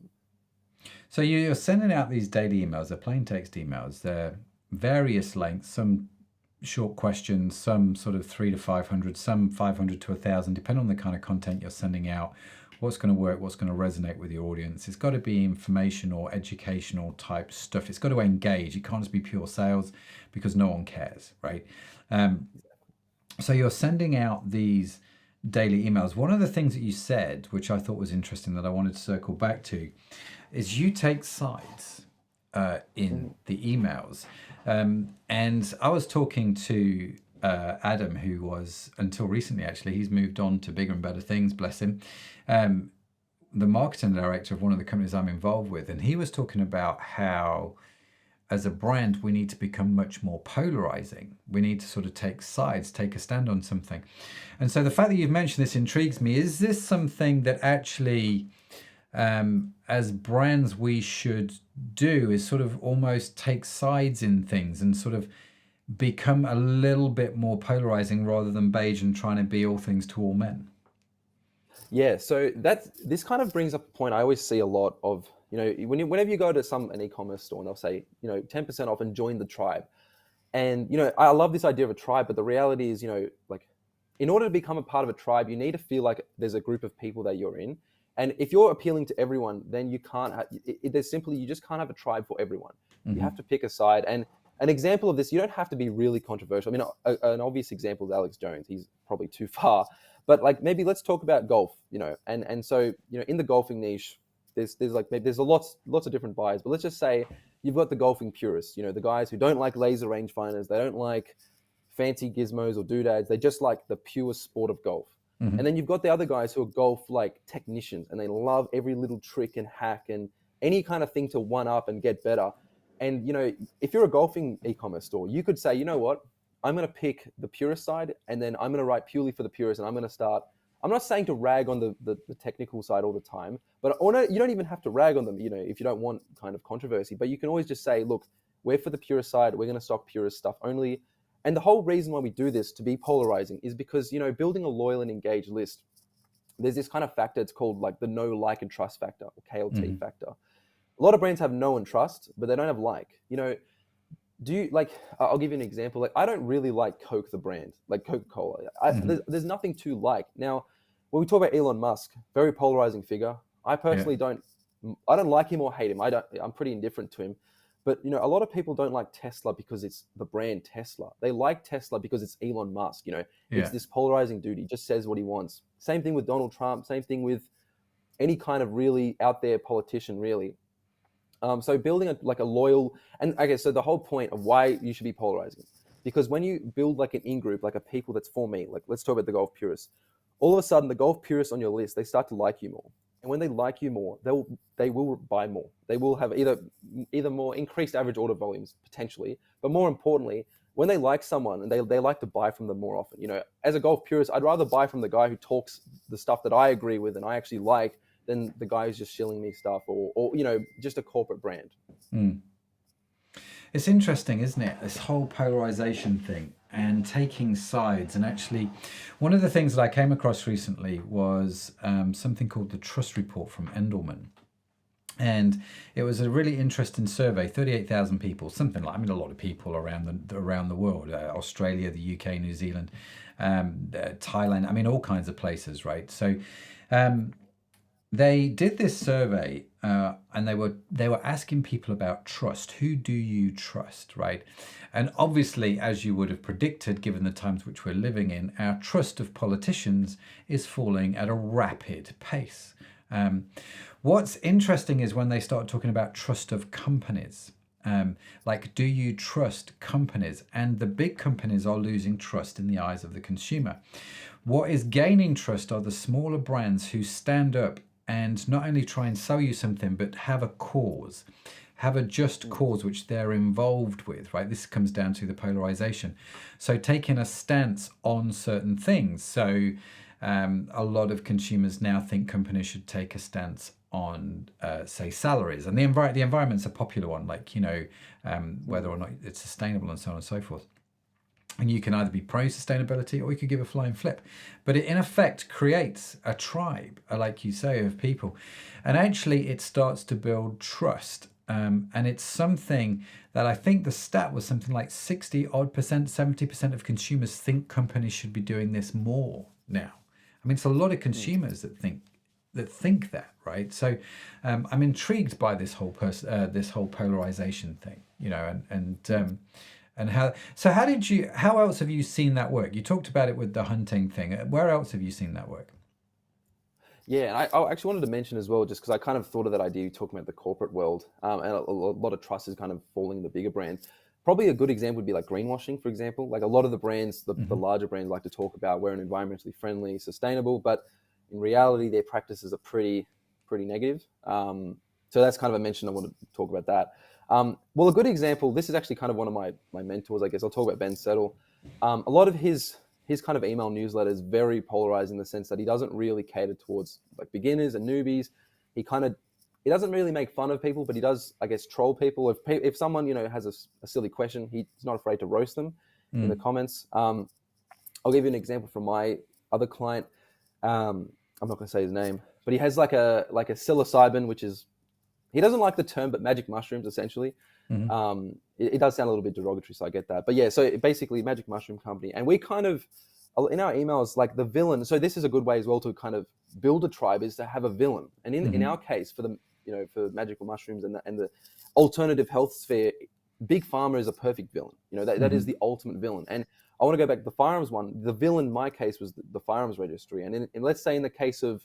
So you're sending out these daily emails. They're plain text emails. They're various lengths, some short questions, some sort of 300 to 500, some 500 to 1,000, depending on the kind of content you're sending out, what's going to work, what's going to resonate with your audience. It's got to be information or educational type stuff. It's got to engage. It can't just be pure sales because no one cares, right? So you're sending out these daily emails. One of the things that you said, which I thought was interesting that I wanted to circle back to, is you take sides in the emails. And I was talking to Adam, who was, until recently actually, he's moved on to bigger and better things, bless him, the marketing director of one of the companies I'm involved with. And he was talking about how as a brand, we need to become much more polarizing. We need to sort of take sides, take a stand on something. And so the fact that you've mentioned this intrigues me. Is this something that actually, as brands, we should do, is sort of almost take sides in things and sort of become a little bit more polarizing rather than beige and trying to be all things to all men? Yeah, so this kind of brings up a point I always see a lot of, whenever you go to an e-commerce store and they'll say, 10% off and join the tribe. And, I love this idea of a tribe, but the reality is, like, in order to become a part of a tribe, you need to feel like there's a group of people that you're in. And if you're appealing to everyone, then you can't, you just can't have a tribe for everyone. Mm-hmm. You have to pick a side. And an example of this, you don't have to be really controversial. I mean, an obvious example is Alex Jones. He's probably too far. But like, maybe let's talk about golf, and so, in the golfing niche, there's lots of different buyers, but let's just say you've got the golfing purists, the guys who don't like laser rangefinders, they don't like fancy gizmos or doodads, they just like the pure sport of golf. Mm-hmm. And then you've got the other guys who are golf like technicians, and they love every little trick and hack and any kind of thing to one up and get better. And, if you're a golfing e-commerce store, you could say, you know what, I'm going to pick the purist side, and then I'm going to write purely for the purists, and I'm going to start. I'm not saying to rag on the technical side all the time, but you don't even have to rag on them, if you don't want kind of controversy. But you can always just say, look, we're for the purist side. We're going to stock purist stuff only. And the whole reason why we do this, to be polarizing, is because, building a loyal and engaged list, there's this kind of factor. It's called like the know, like, and trust factor, or KLT factor. A lot of brands have know and trust, but they don't have like. Do you like? I'll give you an example. Like, I don't really like Coke, the brand, like Coca-Cola. There's nothing to like. Now, when we talk about Elon Musk, very polarizing figure. I personally don't like him or hate him. I'm pretty indifferent to him. But a lot of people don't like Tesla because it's the brand Tesla. They like Tesla because it's Elon Musk. It's this polarizing dude. He just says what he wants. Same thing with Donald Trump. Same thing with any kind of really out there politician, really. So building a loyal, and okay, so the whole point of why you should be polarizing, because when you build like an in-group, like a people that's for me, like let's talk about the golf purists, all of a sudden the golf purists on your list, they start to like you more. And when they like you more, they will buy more. They will have either more increased average order volumes potentially, but more importantly, when they like someone and they like to buy from them more often. As a golf purist, I'd rather buy from the guy who talks the stuff that I agree with and I actually like, than the guy who's just shilling me stuff or just a corporate brand. It's interesting, isn't it? This whole polarization thing and taking sides. And actually, one of the things that I came across recently was something called the Trust Report from Endelman. And it was a really interesting survey, 38,000 people, something like, a lot of people around the world, Australia, the UK, New Zealand, Thailand, all kinds of places, right? So they did this survey and they were asking people about trust. Who do you trust, right? And obviously, as you would have predicted, given the times which we're living in, our trust of politicians is falling at a rapid pace. What's interesting is when they start talking about trust of companies. Like, do you trust companies? And the big companies are losing trust in the eyes of the consumer. What is gaining trust are the smaller brands who stand up and not only try and sell you something, but have a cause, have a just cause which they're involved with, right? This comes down to the polarization. So taking a stance on certain things. So a lot of consumers now think companies should take a stance on, say, salaries. And the environment's a popular one, like, whether or not it's sustainable and so on and so forth. And you can either be pro-sustainability or you could give a flying flip. But it, in effect, creates a tribe, like you say, of people. And actually, it starts to build trust. And it's something that I think the stat was something like 60-odd%, 70% of consumers think companies should be doing this more now. It's a lot of consumers that think that, right? So I'm intrigued by this whole polarization thing, and how else have you seen that work? You talked about it with the hunting thing. Where else have you seen that work? Yeah, and I actually wanted to mention as well, just because I kind of thought of that idea talking about the corporate world, and a lot of trust is kind of falling in the bigger brands. Probably a good example would be like greenwashing, for example. Like a lot of the brands, the larger brands like to talk about we're an environmentally friendly, sustainable, but in reality, their practices are pretty negative. So that's kind of a mention I want to talk about that. Well, a good example, this is actually kind of one of my mentors, I guess. I'll talk about Ben Settle. A lot of his kind of email newsletter is very polarized in the sense that he doesn't really cater towards like beginners and newbies. He doesn't really make fun of people, but he does, I guess, troll people. If someone, has a silly question, he's not afraid to roast them in the comments. I'll give you an example from my other client. I'm not going to say his name, but he has like a psilocybin, which is, he doesn't like the term, but magic mushrooms, essentially. It does sound a little bit derogatory, so I get that. But yeah, so basically magic mushroom company. And we kind of, in our emails, like the villain. So this is a good way as well to kind of build a tribe, is to have a villain. And in our case, for the, for magical mushrooms and the alternative health sphere, Big Pharma is a perfect villain. That is the ultimate villain. And I want to go back to the firearms one. The villain in my case was the firearms registry. And let's say in the case of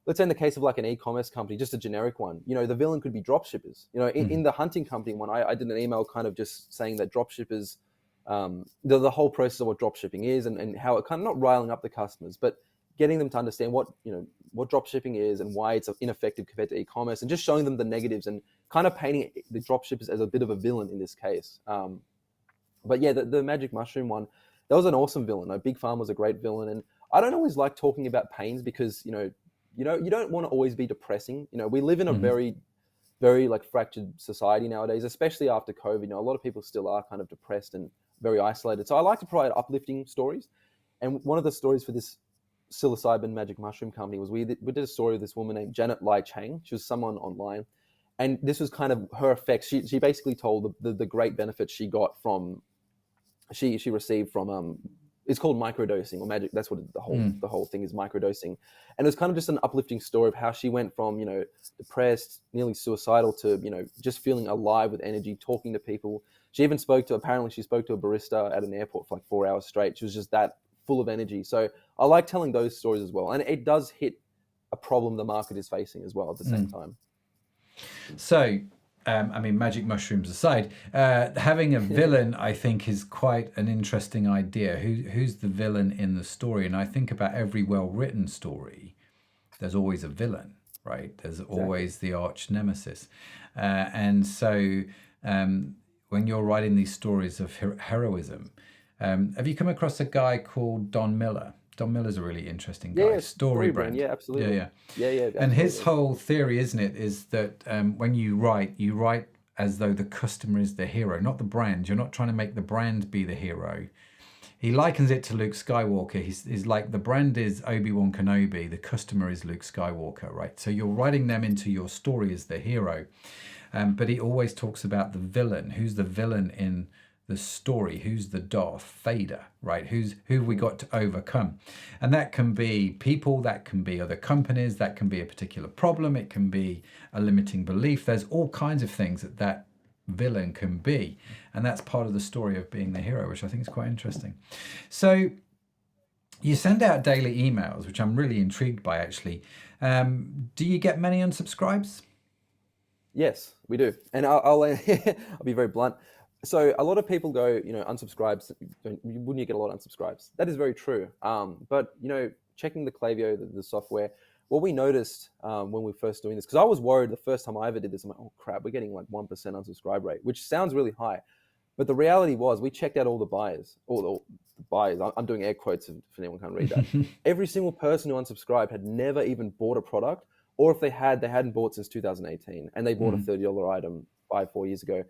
like an e-commerce company, just a generic one, the villain could be drop shippers. In the hunting company one, I did an email kind of just saying that drop shippers, the whole process of what drop shipping is and how it kind of not riling up the customers, but getting them to understand what drop shipping is and why it's ineffective compared to e-commerce, and just showing them the negatives and kind of painting the drop shippers as a bit of a villain in this case. But yeah, the magic mushroom one, that was an awesome villain. Big Pharma was a great villain. And I don't always like talking about pains because, you don't want to always be depressing. We live in a very, very like fractured society nowadays, especially after COVID. A lot of people still are kind of depressed and very isolated. So I like to provide uplifting stories. And one of the stories for this psilocybin magic mushroom company was we did a story of this woman named Janet Lai Chang. She was someone online. And this was kind of her effects. She basically told the great benefits she got from, she received from, it's called microdosing or magic. That's what the whole thing is, microdosing. And it was kind of just an uplifting story of how she went from, depressed, nearly suicidal to, just feeling alive with energy, talking to people. She even spoke to a barista at an airport for like 4 hours straight. She was just that full of energy. So I like telling those stories as well. And it does hit a problem the market is facing as well at the same time. So, magic mushrooms aside, having a villain, I think, is quite an interesting idea. Who's the villain in the story? And I think about every well-written story, there's always a villain, right? There's always the arch nemesis. And so when you're writing these stories of heroism, have you come across a guy called Don Miller? Don Miller's a really interesting guy. Yeah, Storybrand. Yeah, absolutely. Yeah. Absolutely. And his whole theory, isn't it, is that when you write as though the customer is the hero, not the brand. You're not trying to make the brand be the hero. He likens it to Luke Skywalker. He's like, the brand is Obi-Wan Kenobi, the customer is Luke Skywalker, right? So you're writing them into your story as the hero. But he always talks about the villain. Who's the villain in the story? Who's the Darth Vader, right? Who we got to overcome? And that can be people, that can be other companies, that can be a particular problem, it can be a limiting belief. There's all kinds of things that villain can be, and that's part of the story of being the hero, which I think is quite interesting. So you send out daily emails, which I'm really intrigued by, actually. Do you get many unsubscribes? Yes, we do. And I'll be very blunt. So a lot of people go, unsubscribes. Wouldn't you get a lot of unsubscribes? That is very true. But checking the Klaviyo, the software, what we noticed when we were first doing this, because I was worried the first time I ever did this, I'm like, oh crap, we're getting like 1% unsubscribe rate, which sounds really high. But the reality was, we checked out all the buyers, all the buyers. I'm doing air quotes if anyone can't read that. Every single person who unsubscribed had never even bought a product, or if they had, they hadn't bought since 2018, and they bought a $30 item 4 years ago.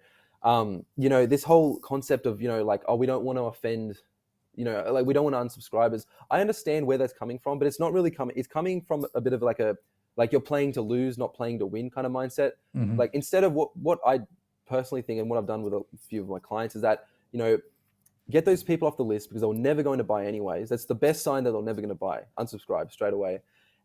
This whole concept of, like, oh, we don't want to offend, like we don't want to unsubscribers. I understand where that's coming from, but it's not really coming. It's coming from a bit of like you're playing to lose, not playing to win kind of mindset. Like, instead of what I personally think, and what I've done with a few of my clients, is that, get those people off the list because they're never going to buy anyways. That's the best sign that they're never going to buy. Unsubscribe straight away.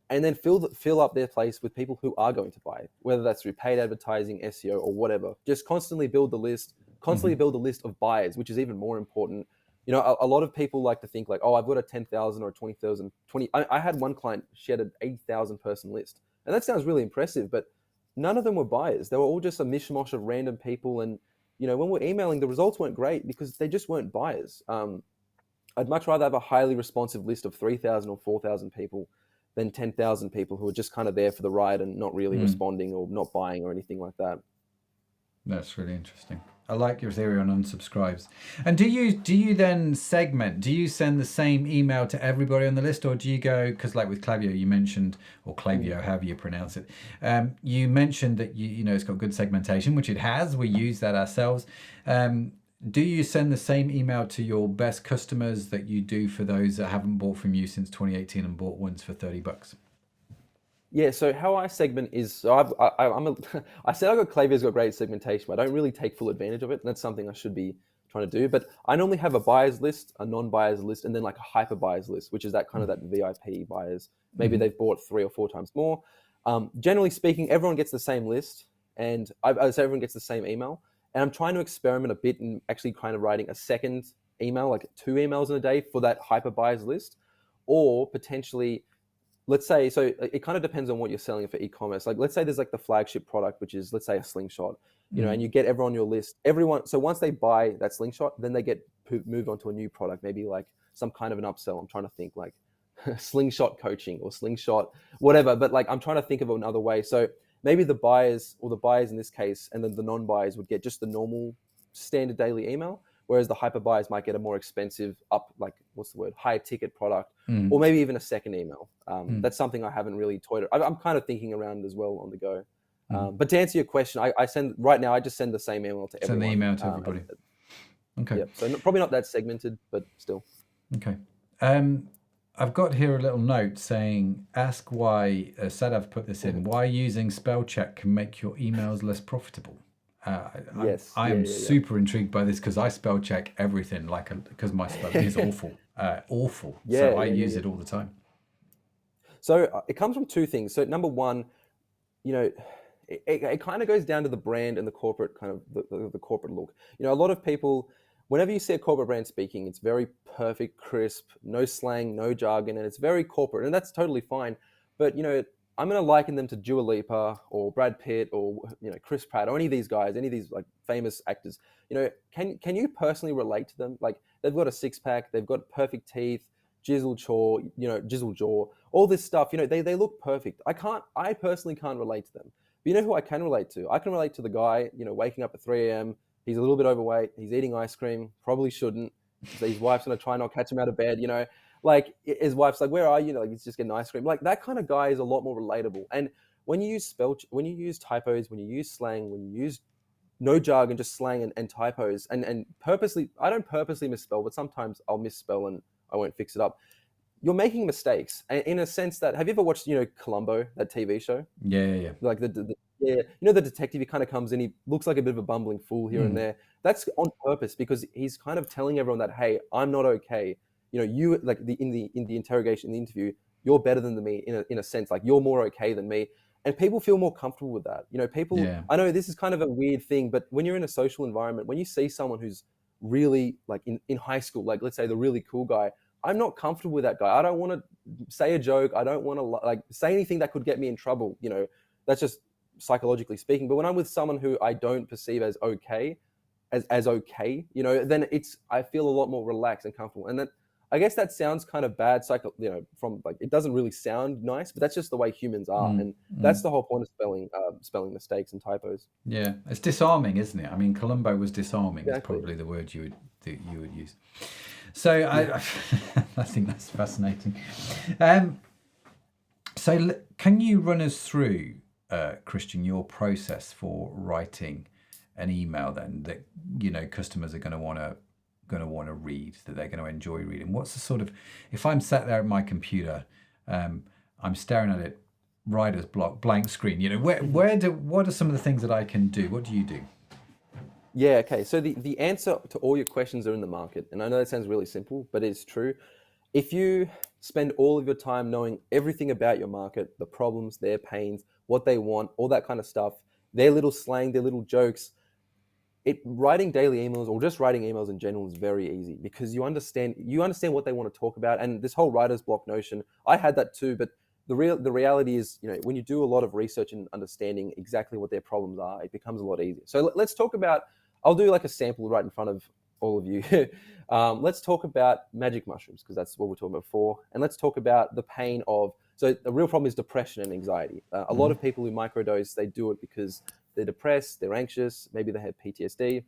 And then fill up their place with people who are going to buy, whether that's through paid advertising, SEO, or whatever. Just constantly build the list, build a list of buyers, which is even more important. A lot of people like to think like, oh, I've got a 10,000 or a 20,000. I had one client, she had an 8,000 person list. And that sounds really impressive, but none of them were buyers. They were all just a mishmash of random people. And, when we're emailing, the results weren't great because they just weren't buyers. I'd much rather have a highly responsive list of 3,000 or 4,000 people than 10,000 people who are just kind of there for the ride and not really responding or not buying or anything like that. That's really interesting. I like your theory on unsubscribes. And do you then segment? Do you send the same email to everybody on the list, or do you go, because like with Klaviyo you mentioned, or Klaviyo, however you pronounce it, you mentioned that you know it's got good segmentation, which it has. We use that ourselves. Do you send the same email to your best customers that you do for those that haven't bought from you since 2018 and bought once for $30? Yeah, so how I segment is, so I said I got Klaviyo's got great segmentation, but I don't really take full advantage of it. And that's something I should be trying to do. But I normally have a buyers list, a non-buyers list, and then like a hyper buyers list, which is that kind of that VIP buyers. Maybe they've bought 3 or 4 times more. Generally speaking, everyone gets the same list, and I say everyone gets the same email. And I'm trying to experiment a bit in actually kind of writing a second email, like 2 emails in a day for that hyper buyers list, or potentially, let's say, so it kind of depends on what you're selling for e-commerce. Like, let's say there's like the flagship product, which is, let's say, a slingshot, you know, and you get everyone on your list. So once they buy that slingshot, then they get moved on to a new product, maybe like some kind of an upsell. I'm trying to think like slingshot coaching or slingshot, whatever. But like, I'm trying to think of another way. So maybe the buyers in this case, and then the non-buyers would get just the normal standard daily email, whereas the hyper buyers might get a more expensive higher ticket product, or maybe even a second email. That's something I haven't really toyed. I'm kind of thinking around as well on the go. But to answer your question, I just send the same email to everyone. Send the email to everybody. Okay. Yeah, so probably not that segmented, but still. Okay. I've got here a little note saying, ask why, Sadav put this in, why using spell check can make your emails less profitable. Yes. I am super intrigued by this because I spell check everything, because my spelling is awful. So I use it all the time. So it comes from 2 things. So number one, you know, it kind of goes down to the brand and the corporate kind of the corporate look. You know, a lot of people, whenever you see a corporate brand speaking, it's very perfect, crisp, no slang, no jargon, and it's very corporate, and that's totally fine. But, you know, I'm going to liken them to Dua Lipa or Brad Pitt or, you know, Chris Pratt or any of these guys, any of these like famous actors. You know, can you personally relate to them? Like, they've got a 6-pack, they've got perfect teeth, chiseled jaw, all this stuff. You know, they look perfect. I personally can't relate to them. But you know who I can relate to? I can relate to the guy, you know, waking up at 3 a.m. He's a little bit overweight. He's eating ice cream. Probably shouldn't. So his wife's going to try and not catch him out of bed, you know. Like, his wife's like, where are you? Like, he's just getting ice cream. Like, that kind of guy is a lot more relatable. And when you use when you use typos, when you use slang, when you use no jargon, just slang and typos, and purposely, I don't purposely misspell, but sometimes I'll misspell and I won't fix it up. You're making mistakes. And in a sense that, have you ever watched, you know, Columbo, that TV show? Yeah. Like you know, the detective, he kind of comes in, he looks like a bit of a bumbling fool here and there. That's on purpose because he's kind of telling everyone that, hey, I'm not okay. You know, you, like, in the interrogation, in the interview, you're better than me in a sense, like, you're more okay than me. And people feel more comfortable with that. You know, I know this is kind of a weird thing, but when you're in a social environment, when you see someone who's really, like, in high school, like, let's say the really cool guy, I'm not comfortable with that guy. I don't want to say a joke. I don't want to, like, say anything that could get me in trouble. You know, that's just psychologically speaking. But when I'm with someone who I don't perceive as okay, you know, then I feel a lot more relaxed and comfortable. And then I guess that sounds kind of bad, you know, from, like, it doesn't really sound nice, but that's just the way humans are. And that's the whole point of spelling mistakes and typos. Yeah, it's disarming, isn't it? I mean, Columbo was disarming. Exactly. Is probably the word you would use. So I think that's fascinating. So can you run us through, Christian, your process for writing an email then that, you know, customers are going to want to read, that they're going to enjoy reading? What's the sort of, if I'm sat there at my computer, I'm staring at it, writer's block, blank screen, you know, what are some of the things that I can do? What do you do? Yeah, okay. So the answer to all your questions are in the market. And I know that sounds really simple, but it's true. If you spend all of your time knowing everything about your market, the problems, their pains, what they want, all that kind of stuff, their little slang, their little jokes, writing daily emails or just writing emails in general is very easy because you understand what they want to talk about. And this whole writer's block notion, I had that too, but the reality is, you know, when you do a lot of research and understanding exactly what their problems are, it becomes a lot easier. So let's talk about, I'll do like a sample right in front of all of you. Let's talk about magic mushrooms because that's what we're talking about before. And let's talk about the pain of, so the real problem is depression and anxiety. A lot of people who microdose, they do it because they're depressed, they're anxious, maybe they have PTSD.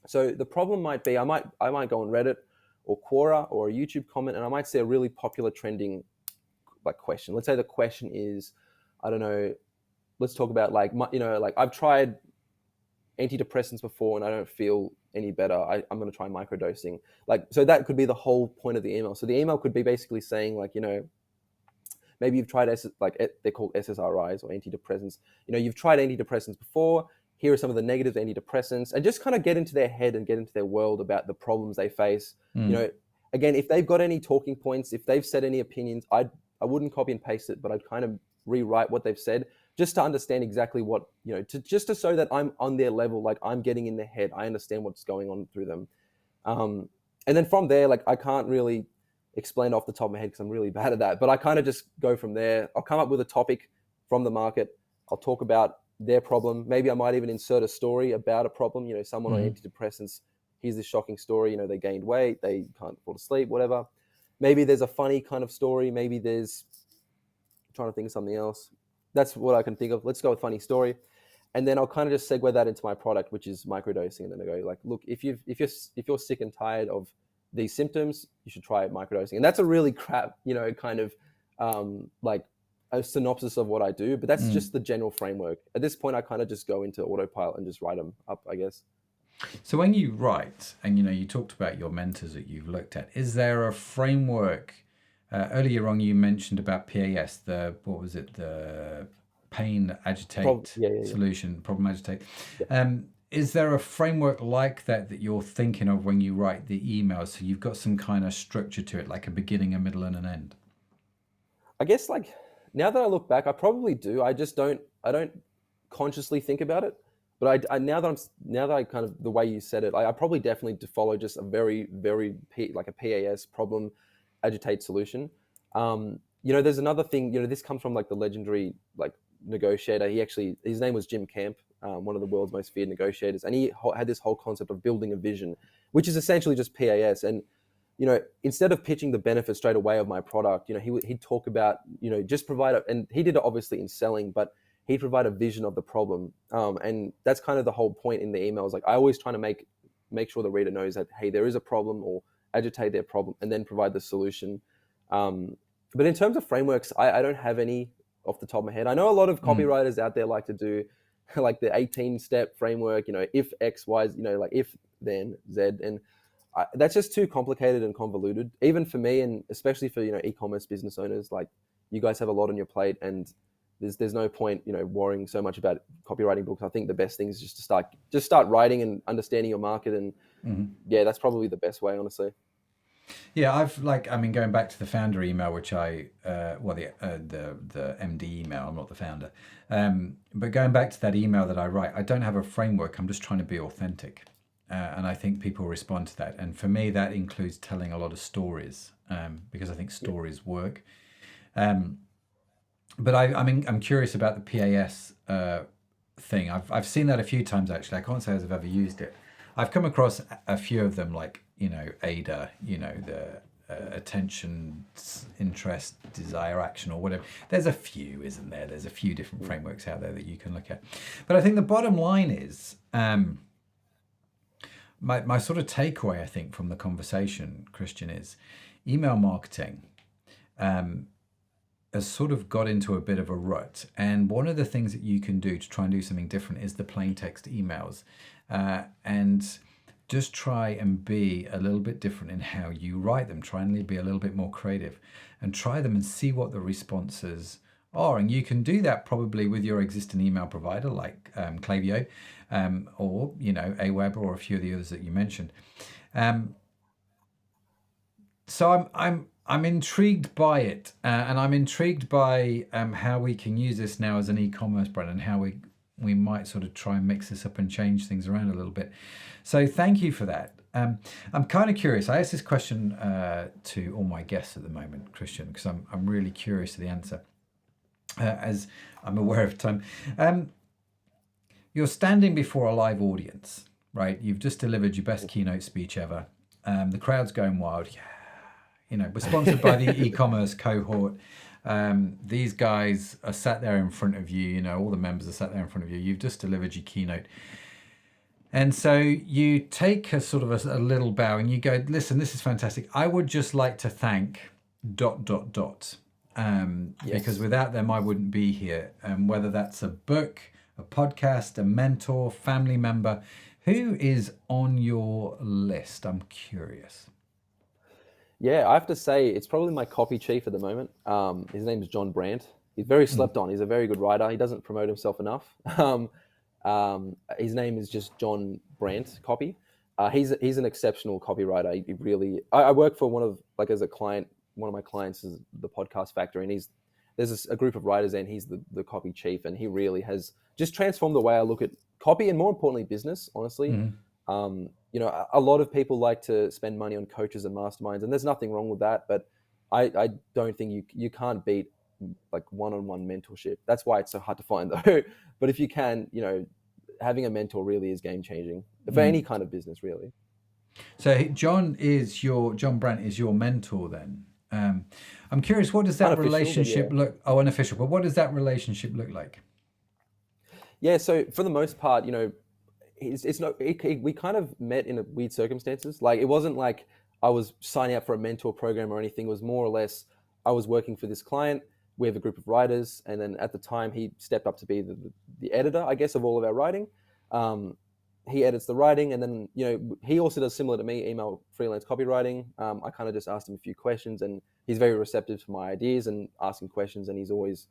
So the problem might be I might go on Reddit or Quora or a YouTube comment, and I might see a really popular trending like question. Let's say the question is, I don't know, let's talk about like like I've tried antidepressants before and I don't feel any better. I'm going to try microdosing. Like, so that could be the whole point of the email. So the email could be basically saying like, maybe you've tried they're called SSRIs or antidepressants. You've tried antidepressants before. Here are some of the negatives of antidepressants, and just kind of get into their head and get into their world about the problems they face. Again, if they've got any talking points, if they've said any opinions, I wouldn't copy and paste it, but I'd kind of rewrite what they've said just to understand exactly what, to show that I'm on their level, like I'm getting in their head. I understand what's going on through them. And then from there, like I can't really explain off the top of my head because I'm really bad at that, but I kind of just go from there. I'll come up with a topic from the market. I'll talk about their problem. Maybe I might even insert a story about a problem, someone on antidepressants. Here's this shocking story, they gained weight, they can't fall asleep, whatever. Maybe there's a funny kind of story. Maybe there's, I'm trying to think of something else. That's what I can think of. Let's go with funny story. And then I'll kind of just segue that into my product, which is microdosing. And then I go like, look, if you're sick and tired of these symptoms, you should try microdosing. And that's a really crap, kind of like a synopsis of what I do, but that's just the general framework. At this point, I kind of just go into autopilot and just write them up, I guess. So when you write, and you talked about your mentors that you've looked at, is there a framework? Earlier on, you mentioned about PAS, the pain agitate solution, problem agitate. Yeah. Is there a framework like that you're thinking of when you write the emails? So you've got some kind of structure to it, like a beginning, a middle, and an end. I guess like now that I look back, I probably do. I don't consciously think about it. But now that I kind of, the way you said it, I probably definitely follow just a very, very like a PAS, problem agitate solution. There's another thing, this comes from like the legendary like negotiator. His name was Jim Camp, one of the world's most feared negotiators. And he had this whole concept of building a vision, which is essentially just PAS. And, instead of pitching the benefit straight away of my product, he'd talk about, just provide and he did it obviously in selling, but he'd provide a vision of the problem. And that's kind of the whole point in the emails. Like I always try to make sure the reader knows that, hey, there is a problem, or agitate their problem and then provide the solution. But in terms of frameworks, I don't have any off the top of my head. I know a lot of copywriters out there like to do like the 18-step framework, if X, Y, like if, then Z. And that's just too complicated and convoluted, even for me, and especially for, e-commerce business owners. Like you guys have a lot on your plate, and there's no point, worrying so much about copywriting books. I think the best thing is just to start writing and understanding your market. And yeah, that's probably the best way, honestly. Yeah, going back to the founder email, which the MD email, I'm not the founder. But going back to that email that I write, I don't have a framework. I'm just trying to be authentic. And I think people respond to that. And for me, that includes telling a lot of stories, because I think stories work. But I'm curious about the PAS thing. I've seen that a few times, actually. I can't say I've ever used it. I've come across a few of them, like, ADA, the attention, interest, desire, action, or whatever. There's a few, isn't there? There's a few different frameworks out there that you can look at. But I think the bottom line is, my sort of takeaway, I think, from the conversation, Christian, is email marketing has sort of got into a bit of a rut. And one of the things that you can do to try and do something different is the plain text emails. And just try and be a little bit different in how you write them. Try and be a little bit more creative and try them and see what the responses are. And you can do that probably with your existing email provider like Klaviyo, or, Aweber, or a few of the others that you mentioned. So I'm intrigued by it, and I'm intrigued by how we can use this now as an e-commerce brand, and how we might sort of try and mix this up and change things around a little bit. So thank you for that. I'm kind of curious. I asked this question to all my guests at the moment, Christian, because I'm really curious to the answer, as I'm aware of time. You're standing before a live audience, right? You've just delivered your best keynote speech ever. The crowd's going wild. Yeah. We're sponsored by the e-commerce cohort. These guys are sat there in front of you, you know, all the members are sat there in front of you. You've just delivered your keynote. And so you take a sort of a little bow and you go, listen, this is fantastic. I would just like to thank ... Because without them, I wouldn't be here. Whether that's a book, a podcast, a mentor, family member, who is on your list? I'm curious. Yeah, I have to say it's probably my copy chief at the moment. His name is John Brandt. He's very slept on. He's a very good writer. He doesn't promote himself enough. His name is just John Brandt Copy. He's an exceptional copywriter. He really. I work for as a client. One of my clients is the Podcast Factory, and there's a group of writers there, and he's the copy chief, and he really has just transformed the way I look at copy and more importantly business. Honestly, you know, a lot of people like to spend money on coaches and masterminds, and there's nothing wrong with that. But I don't think you can't beat like one-on-one mentorship. That's why it's so hard to find though. But if you can, you know, having a mentor really is game changing for any kind of business, really. So John Brandt is your mentor then. I'm curious, what does that relationship look? Oh, unofficial, but what does that relationship look like? Yeah, so for the most part, you know, we kind of met in weird circumstances. Like it wasn't like I was signing up for a mentor program or anything. It was more or less I was working for this client. We have a group of writers, and then at the time he stepped up to be the editor, I guess, of all of our writing. He edits the writing, and then, you know, he also does similar to me, email freelance copywriting. I kind of just asked him a few questions, and he's very receptive to my ideas and asking questions, and he's always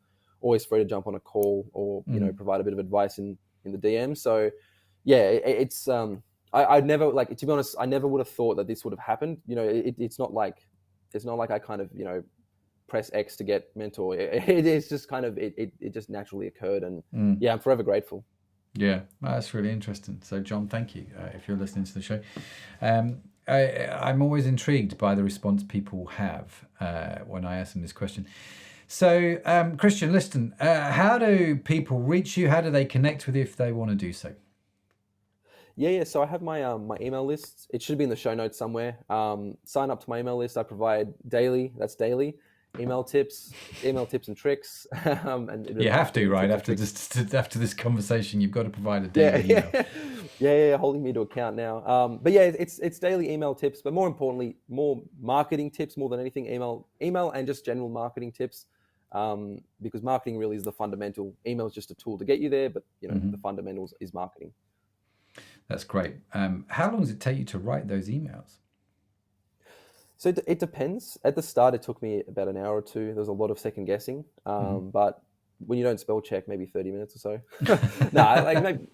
free to jump on a call or, you know, provide a bit of advice in the DM. So yeah, it's I never, like, to be honest, I never would have thought that this would have happened. You know, it's not like I kind of, you know, press X to get mentor. It's just kind of it just naturally occurred, and yeah, I'm forever grateful. Yeah, that's really interesting. So John, thank you if you're listening to the show. I'm always intrigued by the response people have when I ask them this question. So Christian, listen, how do people reach you? How do they connect with you if they want to do so? Yeah. So I have my my email list. It should be in the show notes somewhere. Sign up to my email list. I provide daily email tips and tricks. And you have to, right? After this conversation, you've got to provide a daily email. Yeah, holding me to account now. But yeah, it's daily email tips, but more importantly, more marketing tips more than anything. Email and just general marketing tips, because marketing really is the fundamental. Email is just a tool to get you there, but you know, the fundamentals is marketing. That's great. How long does it take you to write those emails? So it depends. At the start, it took me about an hour or two. There was a lot of second guessing. But when you don't spell check, maybe 30 minutes or so. Maybe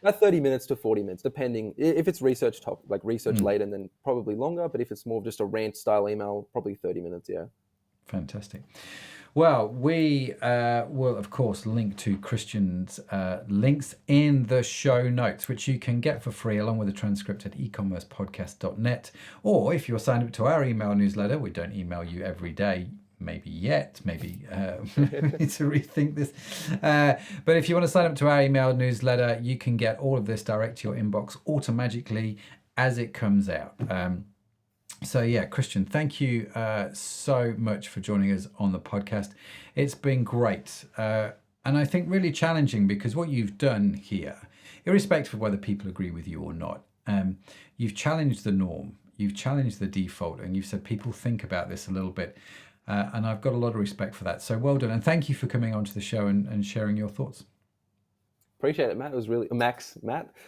about 30 minutes to 40 minutes, depending. If it's research laden, then probably longer. But if it's more of just a rant style email, probably 30 minutes, yeah. Fantastic. Well, we will, of course, link to Christian's links in the show notes, which you can get for free along with a transcript at ecommercepodcast.net. Or if you're signed up to our email newsletter, we don't email you every day, maybe yet, maybe need to rethink this. But if you want to sign up to our email newsletter, you can get all of this direct to your inbox automatically as it comes out. So yeah, Christian, thank you so much for joining us on the podcast. It's been great. And I think really challenging, because what you've done here, irrespective of whether people agree with you or not, you've challenged the norm, you've challenged the default, and you've said people think about this a little bit. And I've got a lot of respect for that. So well done. And thank you for coming onto the show and sharing your thoughts. Appreciate it, Matt. It was really, Matt.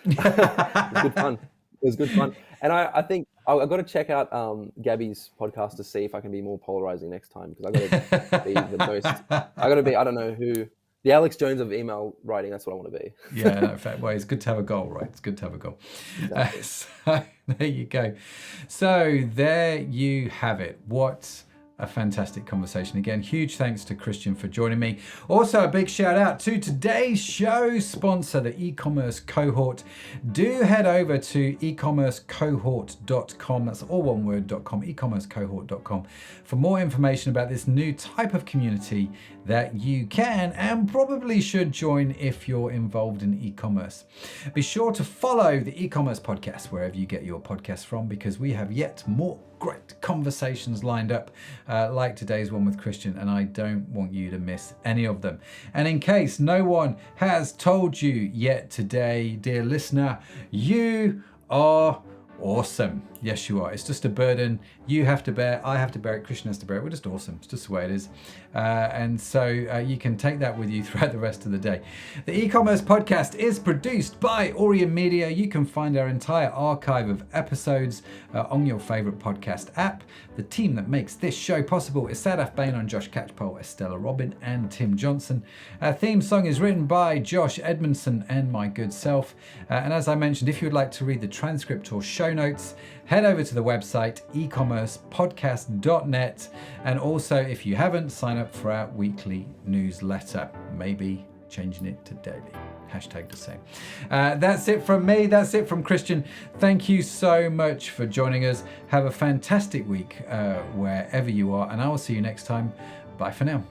It was good fun. It was good fun. And I think I've got to check out Gabby's podcast to see if I can be more polarizing next time, because I've got to be the most, I don't know who, the Alex Jones of email writing, that's what I want to be. Yeah, no, fair. Well, it's good to have a goal, right? It's good to have a goal. Exactly. So there you go. So there you have it. What a fantastic conversation. Again, huge thanks to Christian for joining me. Also, a big shout out to today's show sponsor, the e-commerce cohort. Do head over to ecommercecohort.com. That's all one word, .com, ecommercecohort.com, for more information about this new type of community that you can and probably should join if you're involved in e-commerce. Be sure to follow the e-commerce podcast wherever you get your podcasts from, because we have yet more great conversations lined up like today's one with Christian, and I don't want you to miss any of them. And in case no one has told you yet today, dear listener, you are awesome. Yes, you are. It's just a burden you have to bear. I have to bear it. Christian has to bear it. We're just awesome. It's just the way it is. And so you can take that with you throughout the rest of the day. The e-commerce podcast is produced by Orion Media. You can find our entire archive of episodes on your favorite podcast app. The team that makes this show possible is Sadaf Bain, Josh Catchpole, Estella Robin, and Tim Johnson. Our theme song is written by Josh Edmondson and my good self. And as I mentioned, if you would like to read the transcript or show notes, head over to the website ecommercepodcast.net, and also if you haven't, sign up for our weekly newsletter, maybe changing it to daily. Hashtag the same. That's it from me. That's it from Christian. Thank you so much for joining us. Have a fantastic week wherever you are, and I will see you next time. Bye for now.